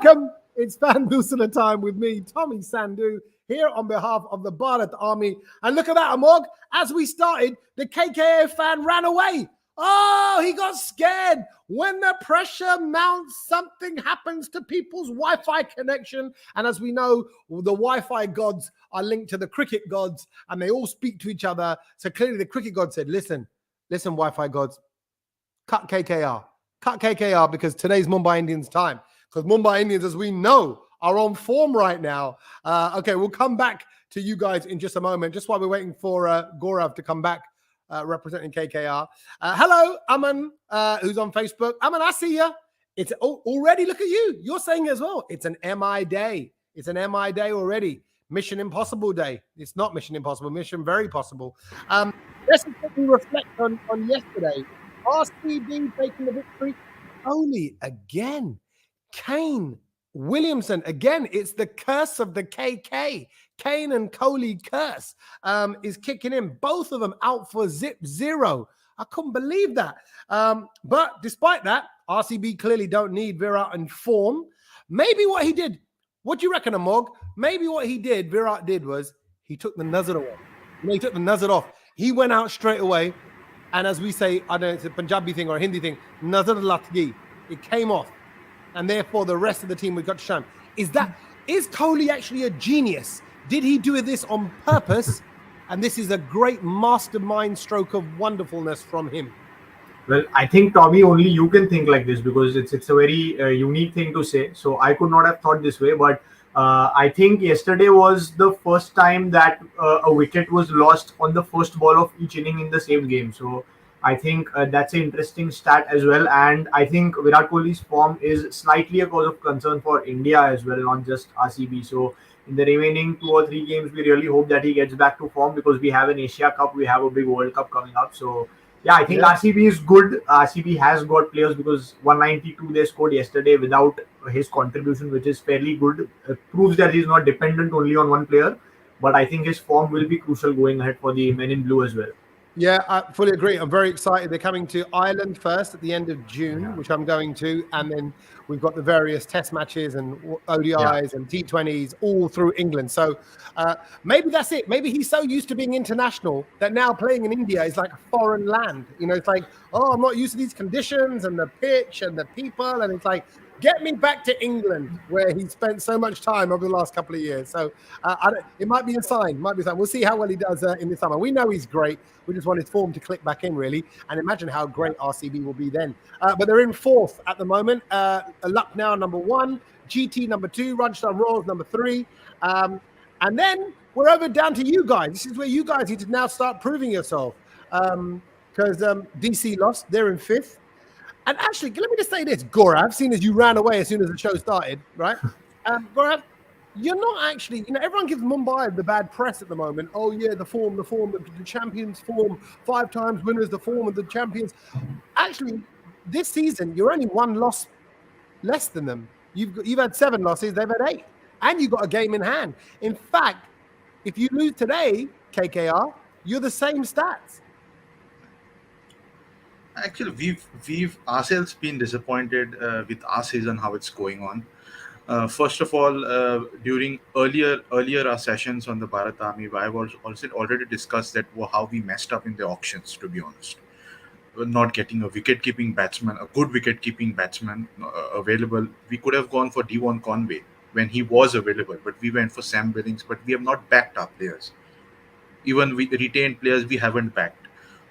Welcome. It's Fan Doosra time with me, Tommy Sandhu, here on behalf of the Bharat Army. And look at that, Amog. As we started, the KKA fan ran away. Oh, he got scared. When the pressure mounts, something happens to people's Wi-Fi connection. And as we know, the Wi-Fi gods are linked to the cricket gods, and they all speak to each other. So clearly the cricket god said, listen, Wi-Fi gods, cut KKR. Cut KKR because today's Mumbai Indians time. Because Mumbai Indians, as we know, are on form right now. Okay, we'll come back to you guys in just a moment, just while we're waiting for Gaurav to come back representing KKR. Hello, Aman, who's on Facebook. Aman, I see you. It's already, look at you. You're saying as well, it's an MI day. It's an MI day already. Mission Impossible day. It's not Mission Impossible, Mission Very Possible. Let's quickly reflect on yesterday. RCB taking the victory. Kohli again. Kane, Williamson, again, it's the curse of the KK. Kane and Kohli curse is kicking in. Both of them out for zero. I couldn't believe that. But despite that, RCB clearly don't need Virat in form. Maybe what he did, what do you reckon, Amog? Maybe what Virat did was he took the nazar away. He took the nazar off. He went out straight away. And as we say, I don't know, it's a Punjabi thing or a Hindi thing, nazar latgi. It came off. And therefore, the rest of the team we got to shine. Is Kohli actually a genius? Did he do this on purpose? And this is a great mastermind stroke of wonderfulness from him. Well, I think, Tommy, only you can think like this because it's a very unique thing to say. So I could not have thought this way. But I think yesterday was the first time that a wicket was lost on the first ball of each inning in the same game. So I think that's an interesting stat as well. And I think Virat Kohli's form is slightly a cause of concern for India as well, not just RCB. So in the remaining 2 or 3 games, we really hope that he gets back to form because we have an Asia Cup, we have a big World Cup coming up. So yeah, I think RCB is good. RCB has got players because 192 they scored yesterday without his contribution, which is fairly good. Proves that he's not dependent only on one player. But I think his form will be crucial going ahead for the men in blue as well. Yeah, I fully agree. I'm very excited. They're coming to Ireland first at the end of June, which I'm going to. And then we've got the various test matches and ODIs and T20s all through England. So maybe that's it. Maybe he's so used to being international that now playing in India is like a foreign land. You know, it's like, oh, I'm not used to these conditions and the pitch and the people. And it's like, get me back to England, where he spent so much time over the last couple of years. So it might be a sign. We'll see how well he does in the summer. We know he's great. We just want his form to click back in, really. And imagine how great RCB will be then. But they're in 4th at the moment. Lucknow, number 1. GT, number 2. Rajasthan Royals, number 3. And then we're over down to you guys. This is where you guys need to now start proving yourself. Because DC lost. They're in 5th. And actually, let me just say this, Gaurav, seeing as you ran away as soon as the show started, right? Gaurav, you're not actually, everyone gives Mumbai the bad press at the moment. Oh, yeah, the form, the champions form, 5 times winners, the form of the champions. Actually, this season, you're only 1 loss less than them. You've had 7 losses, they've had 8. And you've got a game in hand. In fact, if you lose today, KKR, you're the same stats. Actually, we've ourselves been disappointed with our season, how it's going on. First of all, during earlier our sessions on the Bharat Army, I was also already discussed that how we messed up in the auctions. To be honest, not getting a wicket-keeping batsman, a good wicket-keeping batsman available. We could have gone for Devon Conway when he was available, but we went for Sam Billings. But we have not backed our players. Even we retained players, we haven't backed.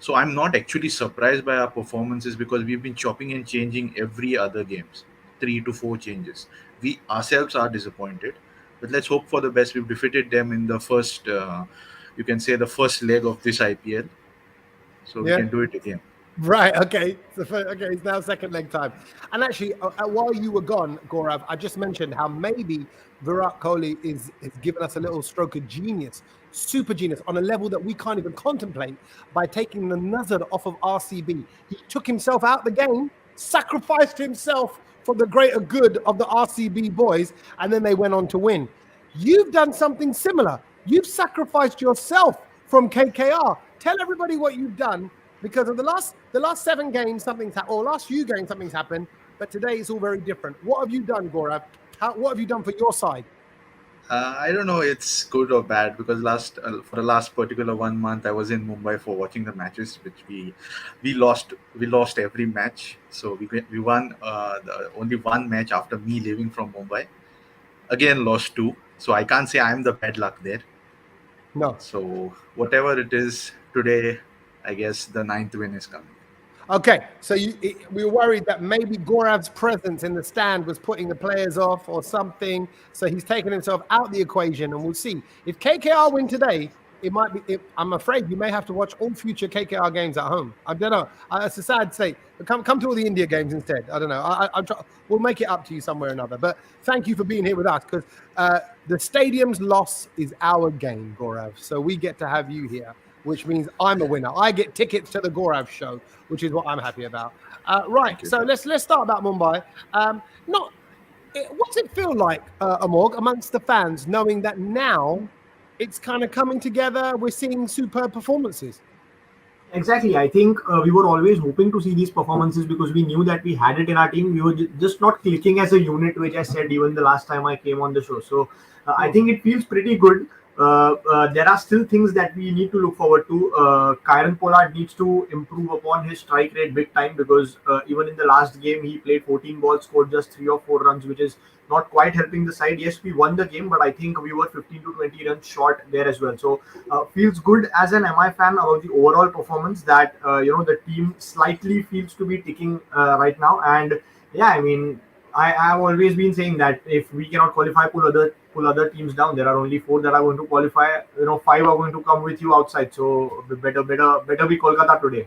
So I'm not actually surprised by our performances because we've been chopping and changing every other games, 3 to 4 changes. We ourselves are disappointed, but let's hope for the best. We've defeated them in the first, you can say the first leg of this IPL. So we can do it again. Right. Okay. It's now second leg time. And actually, while you were gone, Gaurav, I just mentioned how maybe Virat Kohli is giving us a little stroke of genius, super genius, on a level that we can't even contemplate by taking the nazar off of RCB. He took himself out the game, sacrificed himself for the greater good of the RCB boys, and then they went on to win. You've done something similar. You've sacrificed yourself from KKR. Tell everybody what you've done. Because of the last 7 games, something's happened, or last few games, something's happened. But today it's all very different. What have you done, Gaurav? What have you done for your side? I don't know it's good or bad because for the last particular 1 month I was in Mumbai for watching the matches, which we lost every match. So we won only one match after me leaving from Mumbai. Again, lost two. So I can't say I'm the bad luck there. No. So whatever it is today, I guess the ninth win is coming. Okay, so we were worried that maybe Gaurav's presence in the stand was putting the players off or something. So he's taken himself out the equation, and we'll see. If KKR win today, it might be. I'm afraid you may have to watch all future KKR games at home. I don't know. It's a sad state. But come to all the India games instead. I don't know. We'll make it up to you somewhere or another. But thank you for being here with us, because the stadium's loss is our gain, Gaurav. So we get to have you here, which means I'm a winner. I get tickets to the Gaurav show, which is what I'm happy about. Right, so let's start about Mumbai. What's it feel like, Amog, amongst the fans, knowing that now it's kind of coming together? We're seeing superb performances. Exactly. I think we were always hoping to see these performances because we knew that we had it in our team. We were just not clicking as a unit, which I said even the last time I came on the show. So I think it feels pretty good. There are still things that we need to look forward to. Kyron Pollard needs to improve upon his strike rate big time, because even in the last game, he played 14 balls, scored just 3 or 4 runs, which is not quite helping the side. Yes, we won the game, but I think we were 15 to 20 runs short there as well. So feels good as an MI fan about the overall performance that the team slightly feels to be ticking right now. And yeah, I mean, I have always been saying that if we cannot qualify, pull other teams down. There are only 4 that are going to qualify. 5 are going to come with you outside. So better be Kolkata today.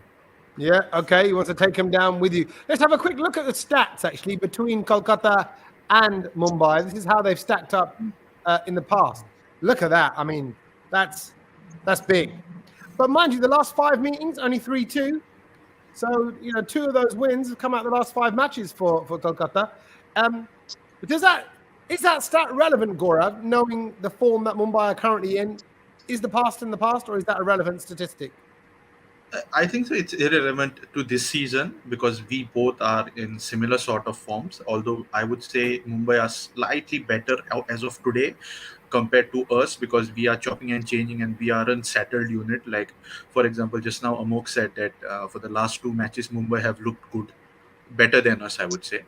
Yeah, okay. You want to take him down with you. Let's have a quick look at the stats, actually, between Kolkata and Mumbai. This is how they've stacked up in the past. Look at that. I mean, that's big. But mind you, the last 5 meetings, only 3-2. So, 2 of those wins have come out of the last 5 matches for Kolkata. Is that stat relevant, Gaurav, knowing the form that Mumbai are currently in? Is the past in the past, or is that a relevant statistic? I think so. It's irrelevant to this season because we both are in similar sort of forms. Although I would say Mumbai are slightly better as of today compared to us, because we are chopping and changing and we are a settled unit. Like, for example, just now Amok said that for the last 2 matches, Mumbai have looked good, better than us, I would say.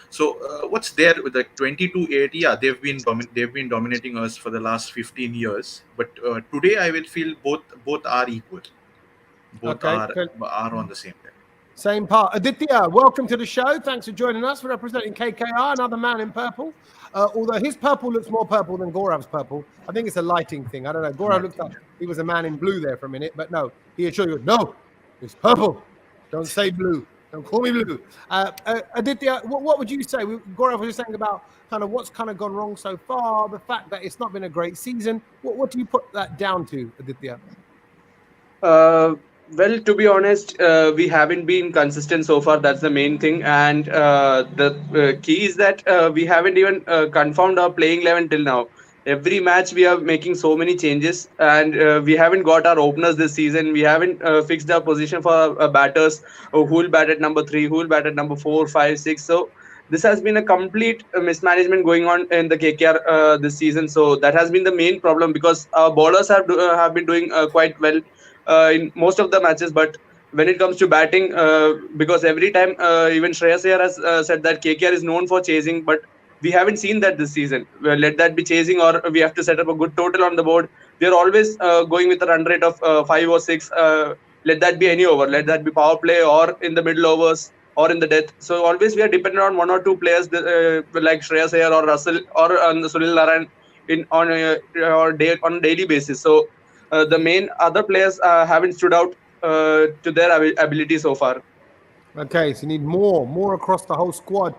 So what's there with the 22-8? Yeah, they've been dominating us for the last 15 years. But today I will feel both are equal. Both are on the same level. Same part. Aditya, welcome to the show. Thanks for joining us. We're representing KKR, another man in purple. Although his purple looks more purple than Gaurav's purple. I think it's a lighting thing. I don't know. Gaurav looked like he was a man in blue there for a minute, but no. He assured you, no, it's purple. Don't say blue. Don't call me blue. Aditya, what would you say? Gaurav was just saying about kind of what's kind of gone wrong so far, the fact that it's not been a great season. What do you put that down to, Aditya? Well, to be honest, we haven't been consistent so far. That's the main thing. And the key is that we haven't even confirmed our playing 11 till now. Every match we are making so many changes, and we haven't got our openers this season. We haven't fixed our position for batters, who will bat at number 3, who will bat at number 4, 5, 6. So this has been a complete mismanagement going on in the KKR this season. So that has been the main problem, because our bowlers have been doing quite well in most of the matches, but when it comes to batting, because every time even Shreyas Iyer has said that KKR is known for chasing, but we haven't seen that this season. Well, let that be chasing, or we have to set up a good total on the board. We are always going with a run rate of 5 or 6. Let that be any over, let that be power play or in the middle overs or in the death. So always we are dependent on 1 or 2 players like Shreyas Iyer or Russell or Sunil Narayan on a daily basis. So the main other players haven't stood out to their ability so far. Okay, so you need more across the whole squad.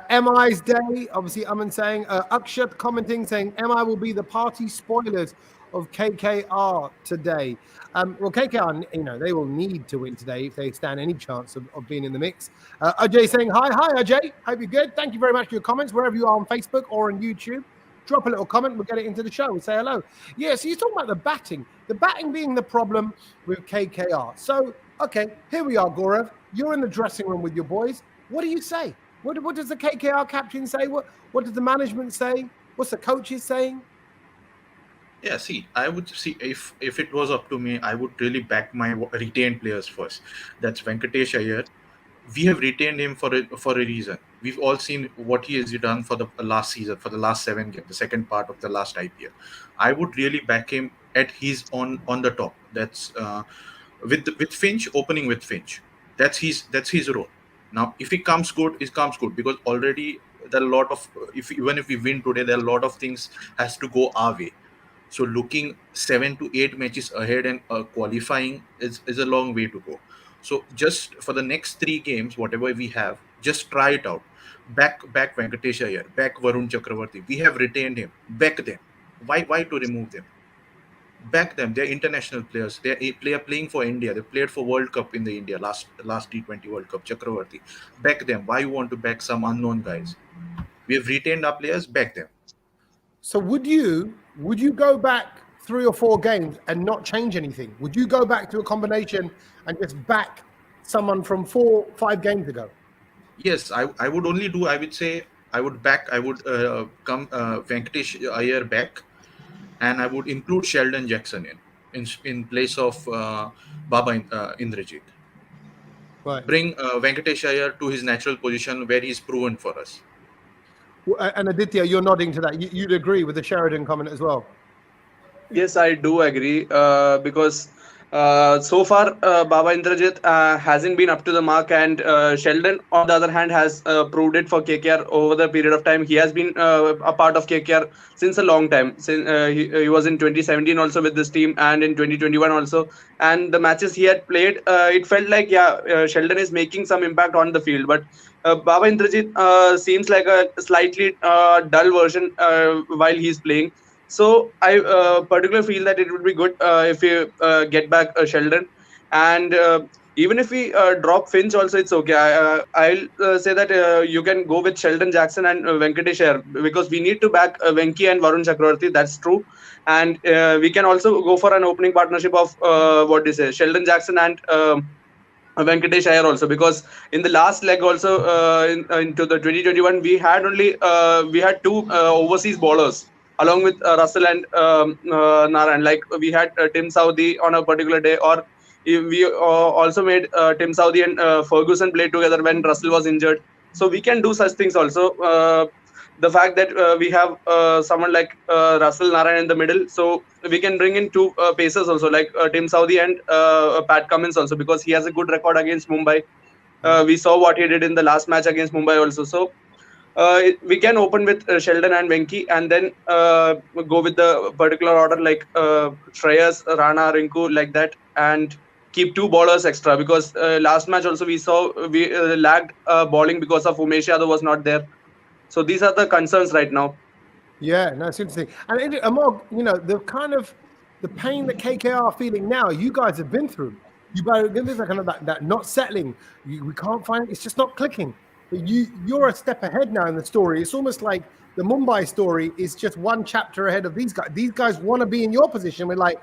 MI's day, obviously, Aman saying, Akshat commenting saying, MI will be the party spoilers of KKR today. Well, KKR, they will need to win today if they stand any chance of being in the mix. Ajay saying, hi, Ajay. Hope you're good. Thank you very much for your comments, wherever you are on Facebook or on YouTube. Drop a little comment, we'll get it into the show. We'll say hello. Yeah, so you're talking about the batting being the problem with KKR. So, okay, here we are, Gaurav. You're in the dressing room with your boys. What do you say? What does the KKR captain say? What does the management say? What's the coaches saying? Yeah, see, I would see if it was up to me, I would really back my retained players first. That's Venkatesh Iyer. We have retained him for a reason. We've all seen what he has done for the last season, for the last 7 games, the second part of the last IPL. I would really back him at his on the top. That's with Finch, opening with Finch. That's his role. Now, if he comes good, it comes good, because already there are a lot of, if even if we win today, there are a lot of things has to go our way. So looking 7 to 8 matches ahead and qualifying is a long way to go. So just for the next 3 games, whatever we have, just try it out. Back Venkatesh Iyer, back Varun Chakravarti. We have retained him. Back them. Why to remove them? Back them. They're international players. They're playing for India. They played for World Cup in the India last T20 World Cup. Chakravarti. Back them. Why you want to back some unknown guys? We have retained our players. Back them. So would you go back 3 or 4 games and not change anything? Would you go back to a combination and just back someone from 4, 5 games ago? Yes, I would only do, I would say, I would come Venkatesh Iyer back, and I would include Sheldon Jackson in place of Indrajit. Right. Bring Venkatesh Iyer to his natural position where he's proven for us. And Aditya, you're nodding to that. You'd agree with the Sheridan comment as well. Yes, I do agree, because so far Baba Indrajit hasn't been up to the mark, and Sheldon, on the other hand, has proved it for KKR over the period of time. He has been a part of KKR since a long time. Since he was in 2017 also with this team, and in 2021 also. And the matches he had played, it felt like Sheldon is making some impact on the field, but Baba Indrajit seems like a slightly dull version while he's playing. So I particularly feel that it would be good if we get back Sheldon, and even if we drop Finch, also it's okay. I'll say that you can go with Sheldon Jackson and Venkatesh Iyer, because we need to back Venki and Varun Chakravarti. That's true, and we can also go for an opening partnership of what do you say, Sheldon Jackson and Venkatesh Iyer also, because in the last leg also into the 2021 we had 2 overseas bowlers along with Russell and Narayan. Like we had Tim Southee on a particular day, or we also made Tim Southee and Ferguson play together when Russell was injured. So we can do such things also. The fact that we have someone like Russell, Narayan in the middle, so we can bring in 2 pacers also, like Tim Southee and Pat Cummins also, because he has a good record against Mumbai. We saw what he did in the last match against Mumbai also. So we can open with Sheldon and Venki, and then go with the particular order like Shreyas, Rana, Rinku, like that, and keep 2 bowlers extra, because last match also we saw we lagged bowling because of Umesh Yadav was not there. So these are the concerns right now. Yeah, no, it's interesting. And Amog, the pain that KKR are feeling now, you guys have been through. You guys have been through kind of that not settling. We can't find, it's just not clicking. But you're a step ahead now in the story. It's almost like the Mumbai story is just one chapter ahead of these guys. These guys want to be in your position. We're like,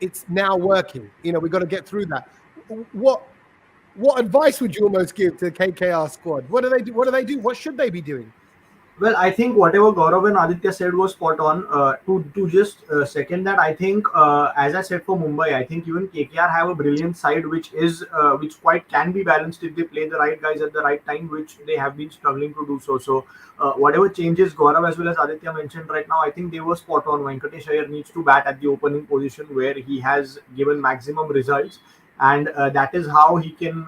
it's now working. We've got to get through that. What advice would you almost give to the KKR squad? What do they do? What should they be doing? Well, I think whatever Gaurav and Aditya said was spot on. To just second that, I think as I said for Mumbai, I think even KKR have a brilliant side which quite can be balanced if they play the right guys at the right time, which they have been struggling to do so. So whatever changes Gaurav as well as Aditya mentioned right now, I think they were spot on. Venkatesh Iyer needs to bat at the opening position where he has given maximum results. And that is how he can,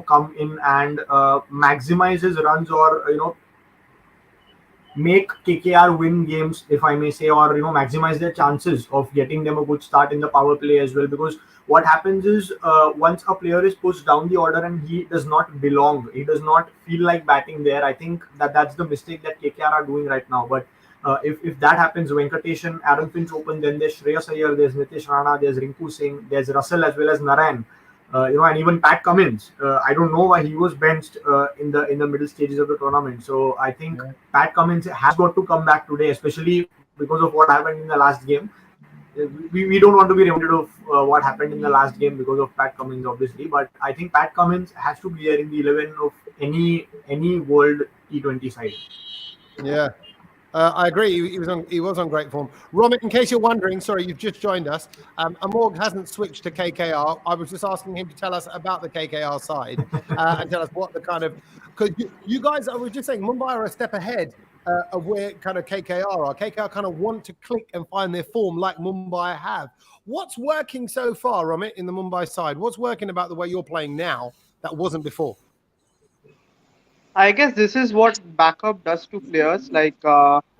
come in and maximize his runs, or make KKR win games, if I may say, or maximize their chances of getting them a good start in the power play as well. Because what happens is once a player is pushed down the order and he does not belong, he does not feel like batting there. I think that's the mistake that KKR are doing right now. But if that happens, Venkatesh and Aaron Finch open, then there's Shreyas Iyer, there's Nitish Rana, there's Rinku Singh, there's Russell as well as Narayan. And even Pat Cummins. I don't know why he was benched in the middle stages of the tournament. So I think Pat Cummins has got to come back today, especially because of what happened in the last game. we don't want to be reminded of what happened in the last game because of Pat Cummins, obviously. But I think Pat Cummins has to be there in the 11 of any World T20 side. Yeah. I agree. He was on great form. Romit, in case you're wondering, sorry, you've just joined us. Amorg hasn't switched to KKR. I was just asking him to tell us about the KKR side and tell us what the kind of, because you guys, I was just saying, Mumbai are a step ahead of where kind of KKR are. KKR kind of want to click and find their form like Mumbai have. What's working so far, Romit, in the Mumbai side? What's working about the way you're playing now that wasn't before? I guess this is what backup does to players. Like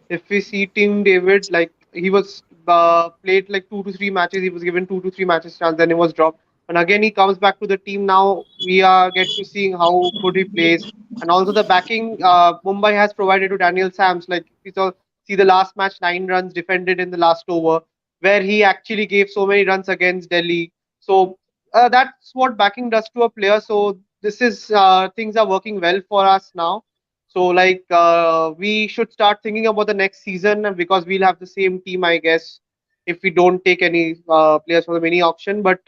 if we see Team David, like he was played like 2 to 3 matches. He was given 2 to 3 matches chance, then he was dropped. And again, he comes back to the team. Now we are get to seeing how good he plays, and also the backing Mumbai has provided to Daniel Sams. Like we saw see the last match, 9 runs defended in the last over, where he actually gave so many runs against Delhi. So that's what backing does to a player. So this is things are working well for us now. So like we should start thinking about the next season because we'll have the same team, I guess, if we don't take any players for the mini auction. But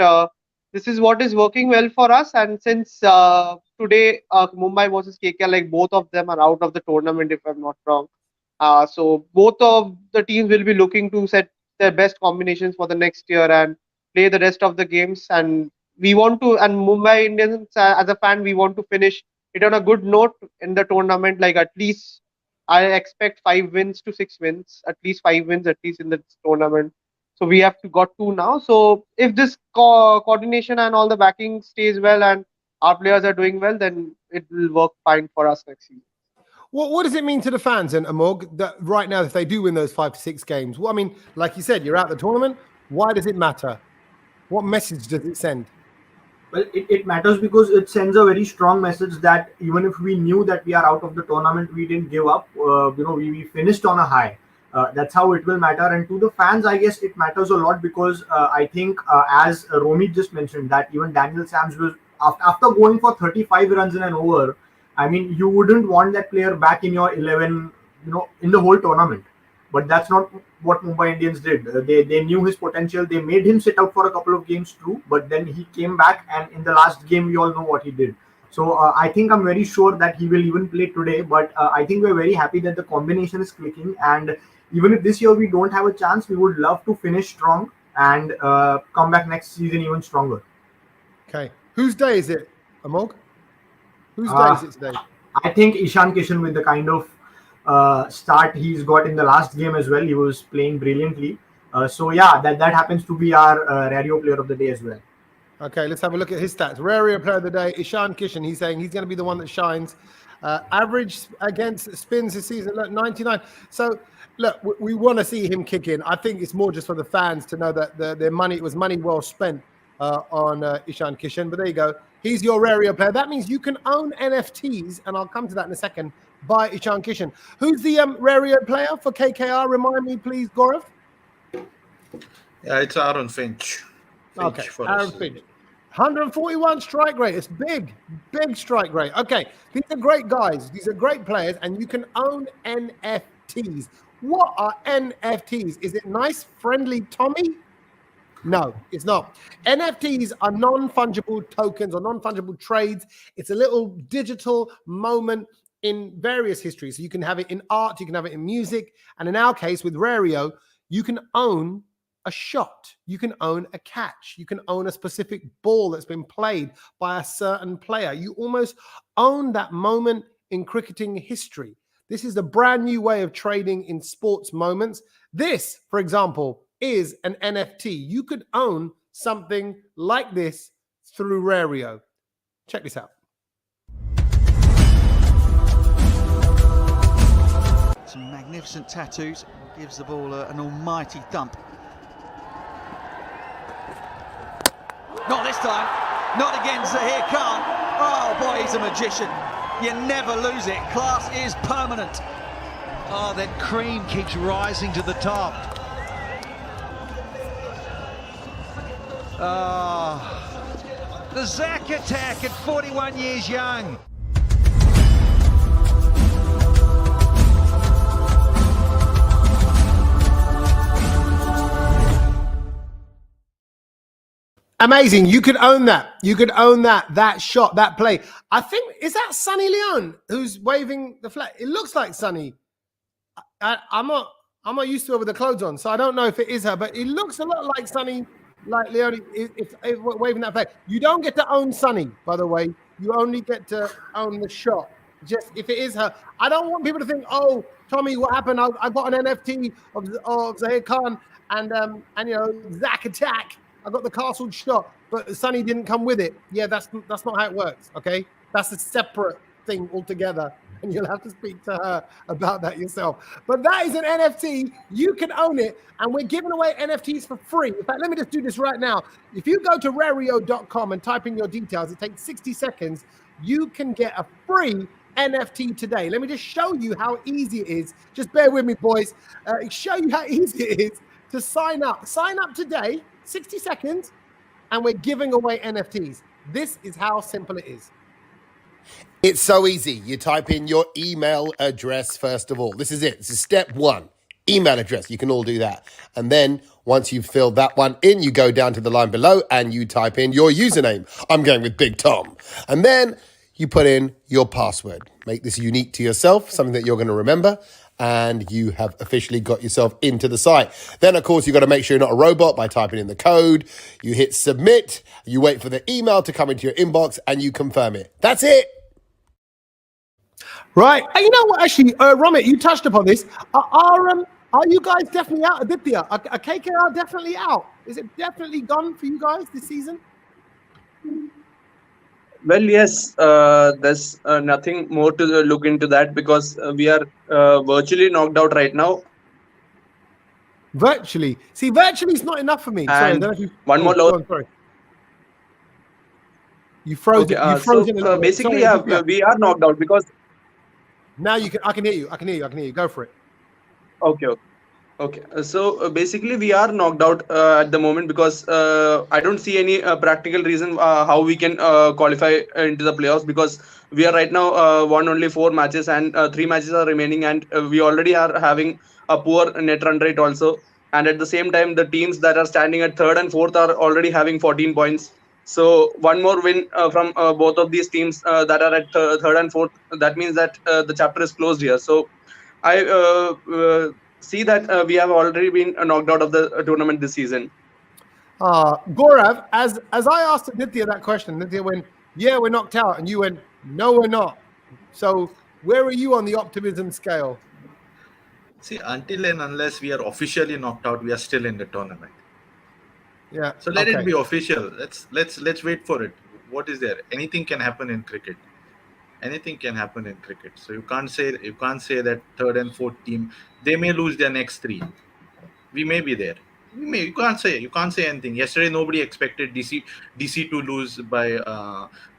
this is what is working well for us. And since today Mumbai versus KKR, like both of them are out of the tournament, if I'm not wrong. So both of the teams will be looking to set their best combinations for the next year and play the rest of the games. And we want to, and Mumbai Indians as a fan, we want to finish it on a good note in the tournament. Like at least I expect 5 wins to 6 wins, at least 5 wins at least in the tournament. So we have to got 2 now. So if this coordination and all the backing stays well and our players are doing well, then it will work fine for us next season. What does it mean to the fans, and Amorg, that right now if they do win those 5 to 6 games? Well, I mean, like you said, you're out the tournament. Why does it matter? What message does it send? Well, it matters because it sends a very strong message that even if we knew that we are out of the tournament, we didn't give up. We finished on a high. That's how it will matter. And to the fans, I guess it matters a lot because I think, as Romy just mentioned, that even Daniel Sams was, after going for 35 runs in an over, I mean, you wouldn't want that player back in your 11, in the whole tournament. But that's not what Mumbai Indians did. They knew his potential. They made him sit out for a couple of games too. But then he came back, and in the last game, we all know what he did. So I think I'm very sure that he will even play today. But I think we're very happy that the combination is clicking. And even if this year we don't have a chance, we would love to finish strong and come back next season even stronger. Okay. Whose day is it, Amorg? Whose day is it today? I think Ishan Kishan, with the kind of start he's got in the last game as well, he was playing brilliantly. So yeah, that happens to be our Rario player of the day as well. Okay, let's have a look at his stats. Rario player of the day, Ishan Kishan. He's saying he's going to be the one that shines. Average against spins this season, look, 99. So look, we want to see him kick in. I think it's more just for the fans to know that their money, it was money well spent on Ishan Kishan. But there you go. He's your Rario player. That means you can own NFTs, and I'll come to that in a second, by Ishan Kishan. Who's the Rario player for KKR? Remind me, please, Gaurav. Yeah, it's Aaron Finch. Okay, Aaron Finch. 141 strike rate. It's big strike rate. Okay, these are great guys. These are great players, and you can own NFTs. What are NFTs? Is it nice, friendly Tommy? No, it's not. NFTs are non-fungible tokens or non-fungible trades. It's a little digital moment in various histories. So you can have it in art, you can have it in music, and in our case with Rario, you can own a shot, you can own a catch, you can own a specific ball that's been played by a certain player. You almost own that moment in cricketing history. This is a brand new way of trading in sports moments. This, for example, is an NFT. You could own something like this through Rario. Check this out. Some magnificent tattoos. Gives the ball an almighty thump. Not this time. Not again, Zahir Khan. Oh boy, he's a magician. You never lose it. Class is permanent. Oh, that cream keeps rising to the top. The Zach attack at 41 years young. Amazing. You could own that. You could own that shot, that play. I think, is that Sonny Leon who's waving the flag? It looks like Sonny. I'm not used to her with the clothes on, so I don't know if it is her, but it looks a lot like Sonny, like Leon, if waving that flag. You don't get to own Sonny, by the way. You only get to own the shot. Just if it is her. I don't want people to think, oh, Tommy, what happened? I got an NFT of Zahir Khan and Zack Attack. I got the castle shot, but Sonny didn't come with it. Yeah, that's not how it works. Okay, that's a separate thing altogether, and you'll have to speak to her about that yourself. But that is an NFT. You can own it, and we're giving away NFTs for free. In fact, let me just do this right now. If you go to Rario.com and type in your details, it takes 60 seconds. You can get a free NFT today. Let me just show you how easy it is. Just bear with me, boys. Show you how easy it is to sign up. Sign up today. 60 seconds, and we're giving away NFTs. This is how simple it is. It's so easy. You type in your email address first of all. This is it. This is step one. Email address. You can all do that. And then once you've filled that one in, you go down to the line below and you type in your username. I'm going with Big Tom. And then you put in your password. Make this unique to yourself, something that you're going to remember. And you have officially got yourself into the site. Then, of course, you've got to make sure you're not a robot by typing in the code. You hit submit. You wait for the email to come into your inbox and you confirm it. That's it. Right. And you know what? Actually, Romit, you touched upon this. Are you guys definitely out? Aditya, are KKR definitely out? Is it definitely gone for you guys this season? Well, yes, there's nothing more to look into that because we are virtually knocked out right now. Virtually. See, virtually is not enough for me. And sorry, one more low. Sorry. You froze Okay, it. You froze it. Basically, we are knocked out because now you can. I can hear you. I can hear you. Go for it. Okay. So basically, we are knocked out at the moment because I don't see any practical reason how we can qualify into the playoffs because we are right now won only 4 matches and 3 matches are remaining and we already are having a poor net run rate also. And at the same time, the teams that are standing at 3rd and 4th are already having 14 points. So one more win from both of these teams that are at 3rd and 4th, that means that the chapter is closed here. So I see that we have already been knocked out of the tournament this season. Gaurav, as I asked Nithya that question, Nithya went, yeah, we're knocked out. And you went, no, we're not. So where are you on the optimism scale? See, until and unless we are officially knocked out, we are still in the tournament. Yeah. So let it be official. Let's wait for it. What is there? Anything can happen in cricket. Anything can happen in cricket. So you can't say that 3rd and 4th team, they may lose their next 3. We may be there. You can't say anything. Yesterday nobody expected DC to lose by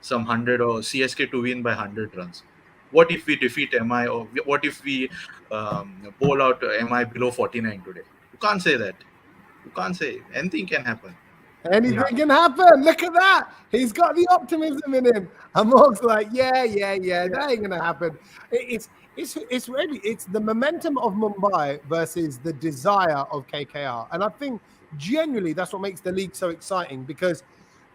some 100 or CSK to win by 100 runs. What if we defeat MI or what if we bowl out MI below 49 today? You can't say that. You can't say. Anything can happen. Anything can happen. Look at that. He's got the optimism in him. Amog's like, yeah, that ain't gonna happen. It's the momentum of Mumbai versus the desire of KKR. And I think genuinely that's what makes the league so exciting because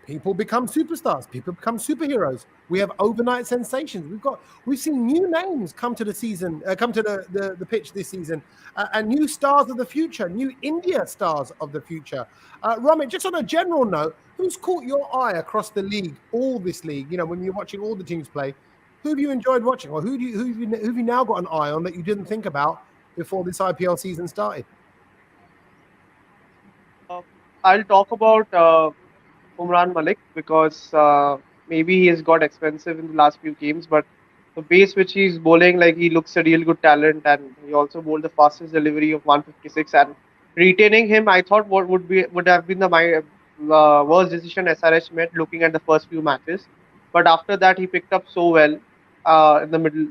people become superstars. People become superheroes. We have overnight sensations. We've seen new names come to the season, come to the pitch this season, and new stars of the future, new India stars of the future. Romit, just on a general note, who's caught your eye across the league, all this league? You know, when you're watching all the teams play, who have you enjoyed watching, or who have you now got an eye on that you didn't think about before this IPL season started? I'll talk about Umran Malik because maybe he has got expensive in the last few games, but the pace which he's bowling, like he looks a real good talent, and he also bowled the fastest delivery of 156. And retaining him, I thought would have been the worst decision SRH made looking at the first few matches, but after that he picked up so well in the middle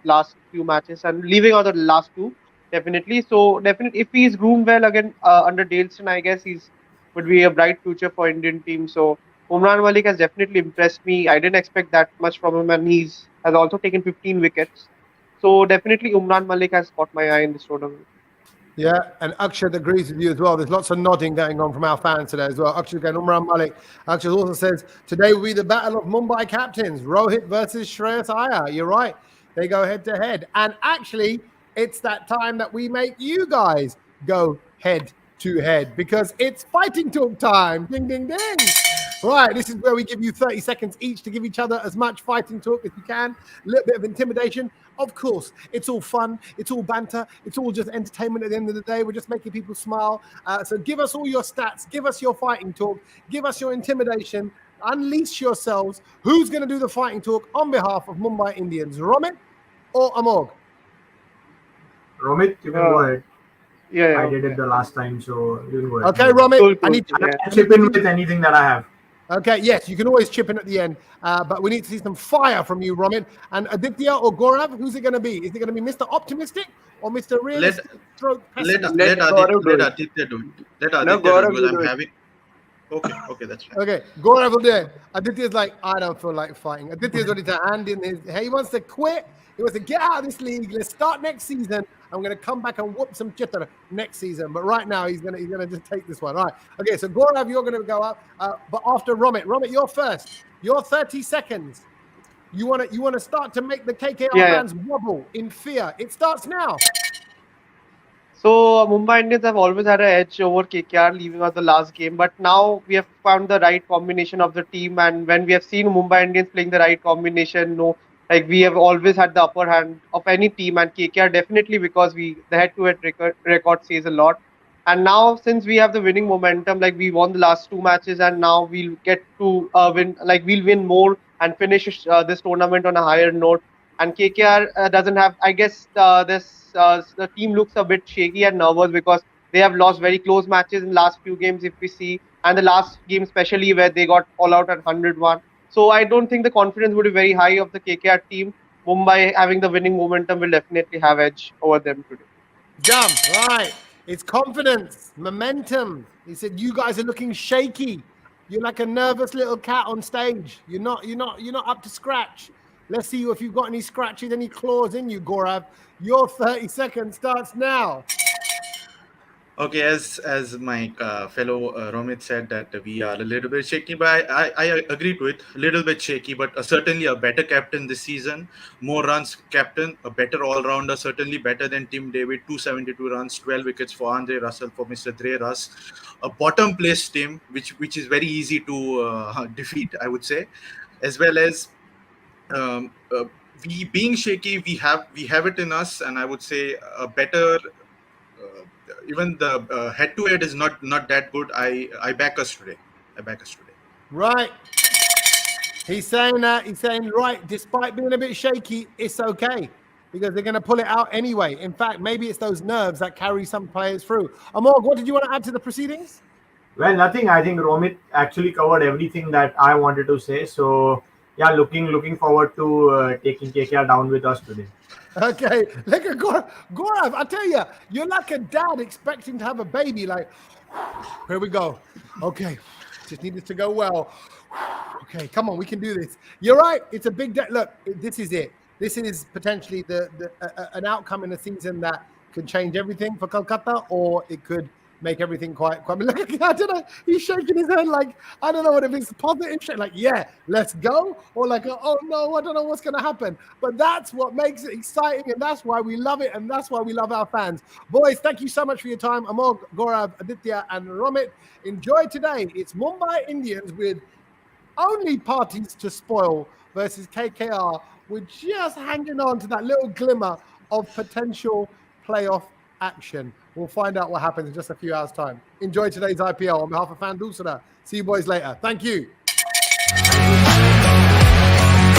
last few matches and leaving out the last 2 definitely. So definitely, if he's groomed well again under Daleston, I guess would be a bright future for Indian team. So Umran Malik has definitely impressed me. I didn't expect that much from him, and has also taken 15 wickets. So definitely Umran Malik has caught my eye in this tournament. Yeah, and Akshat agrees with you as well. There's lots of nodding going on from our fans today as well. Akshat going, Umran Malik. Akshat also says, today will be the battle of Mumbai captains, Rohit versus Shreyas Iyer. You're right. They go head to head. And actually, it's that time that we make you guys go head to head because it's fighting talk time. Ding, ding, ding. Right, this is where we give you 30 seconds each to give each other as much fighting talk as you can, a little bit of intimidation. Of course, it's all fun, it's all banter, it's all just entertainment at the end of the day. We're just making people smile. So give us all your stats, give us your fighting talk, give us your intimidation, unleash yourselves. Who's going to do the fighting talk on behalf of Mumbai Indians, Romit or Amog? Romit, you can go ahead. Yeah, I did it the last time, so you can go ahead. Okay, Romit, Cool, I need I can chip in with anything that I have. Okay, yes, you can always chip in at the end, but we need to see some fire from you, Romit. And Aditya or Gaurav, who's it going to be? Is it going to be Mr. Optimistic or Mr. Realistic? Let Gaurav Aditya do it. Let Aditya No, do it Gaurav because will I'm do it. having. Okay, that's fine. Okay, Gaurav will do it. Aditya's like, I don't feel like fighting. Aditya's ready to hand in his. He wants to quit. He wants to get out of this league. Let's start next season. I'm going to come back and whoop some chitter next season. But right now, he's gonna just take this one. All right. Okay, so Gaurav, you're going to go up. But after Romit, you're first. You're 30 seconds. You want to start to make the KKR fans wobble in fear. It starts now. So Mumbai Indians have always had an edge over KKR leaving out the last game, but now we have found the right combination of the team. And when we have seen Mumbai Indians playing the right combination, no, like we have always had the upper hand of any team, and KKR definitely because the head-to-head record says a lot. And now since we have the winning momentum, like we won the last two matches, and now we'll get to win, like we'll win more and finish this tournament on a higher note. And KKR doesn't have, I guess, the team looks a bit shaky and nervous because they have lost very close matches in the last few games, if we see, and the last game especially where they got all out at 101. So I don't think the confidence would be very high of the KKR team. Mumbai having the winning momentum will definitely have edge over them today. Jump, right. It's confidence, momentum. He said, you guys are looking shaky. You're like a nervous little cat on stage. You're not up to scratch. Let's see if you've got any scratches, any claws in you, Gaurav. Your 30 seconds starts now. Okay, as my fellow Romit said that we are a little bit shaky, but I agree to it. A little bit shaky, but certainly a better captain this season. More runs captain, a better all-rounder, certainly better than Tim David. 272 runs, 12 wickets for Andre Russell, for Mr. Dre Russ. A bottom place team, which is very easy to defeat, I would say, as well as we being shaky. We have it in us, and I would say a better. Even the head-to-head is not that good. I back us today. Right. He's saying that. He's saying, right, despite being a bit shaky, it's okay because they're going to pull it out anyway. In fact, maybe it's those nerves that carry some players through. Amog, what did you want to add to the proceedings? Well, nothing. I think Romit actually covered everything that I wanted to say. So, yeah, looking forward to taking KKR down with us today. Okay, look at Gaurav. I tell you, you're like a dad expecting to have a baby. Like, here we go. Okay, just need this to go well. Okay, come on, we can do this. You're right. It's a big day. Look, this is it. This is potentially an outcome in a season that could change everything for Kolkata, or it could make everything quite. I don't know. He's shaking his head like, I don't know what if it's positive shit. Like, yeah, let's go, or like, oh no, I don't know what's going to happen. But that's what makes it exciting, and that's why we love it, and that's why we love our fans. Boys, thank you so much for your time. Amog, Gaurav, Aditya, and Romit. Enjoy today. It's Mumbai Indians with only parties to spoil versus KKR. We're just hanging on to that little glimmer of potential playoff action. We'll find out what happens in just a few hours' time. Enjoy today's IPL on behalf of Fan Doosra. See you boys later. Thank you.